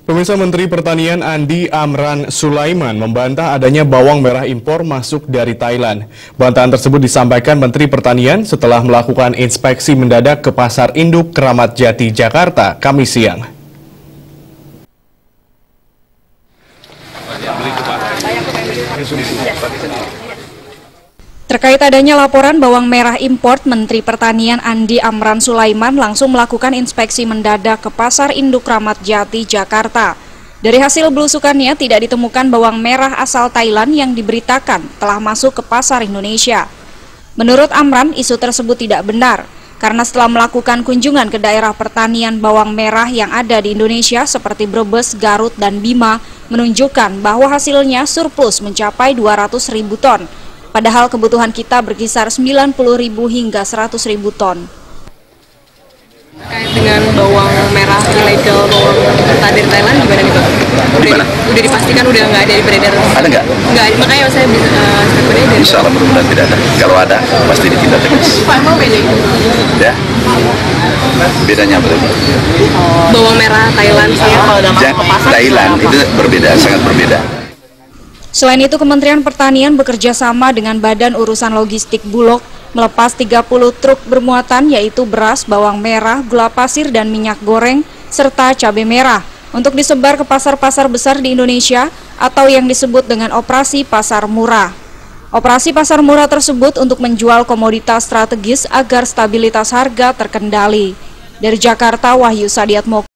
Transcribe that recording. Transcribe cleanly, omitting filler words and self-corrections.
Pemirsa, Menteri Pertanian Andi Amran Sulaiman membantah adanya bawang merah impor masuk dari Thailand. Bantahan tersebut disampaikan Menteri Pertanian setelah melakukan inspeksi mendadak ke Pasar Induk Kramat Jati, Jakarta, Kamis siang. Terkait adanya laporan bawang merah impor, Menteri Pertanian Andi Amran Sulaiman langsung melakukan inspeksi mendadak ke Pasar Induk Kramat Jati, Jakarta. Dari hasil belusukannya tidak ditemukan bawang merah asal Thailand yang diberitakan telah masuk ke pasar Indonesia. Menurut Amran, isu tersebut tidak benar, karena setelah melakukan kunjungan ke daerah pertanian bawang merah yang ada di Indonesia seperti Brebes, Garut, dan Bima, menunjukkan bahwa hasilnya surplus mencapai 200.000 ton. Padahal kebutuhan kita berkisar 90.000 hingga 100.000 ton. Terkait dengan bawang merah ilegal, bawang mentah dari Thailand gimana nih Pak? Udah dipastikan udah nggak ada di beredar? Ada nggak? Nggak, makanya saya bisa statementnya dari... Insya Allah mudah-mudahan tidak ada. Kalau ada, pasti ditindak tegas. Pak, emang beda itu? Ya, bedanya apa? Bawang merah Thailand sama Thailand itu berbeda, sangat berbeda. Selain itu, Kementerian Pertanian bekerja sama dengan Badan Urusan Logistik Bulog melepas 30 truk bermuatan yaitu beras, bawang merah, gula pasir, dan minyak goreng, serta cabai merah untuk disebar ke pasar-pasar besar di Indonesia atau yang disebut dengan operasi pasar murah. Operasi pasar murah tersebut untuk menjual komoditas strategis agar stabilitas harga terkendali. Dari Jakarta, Wahyu Sadiatmoko.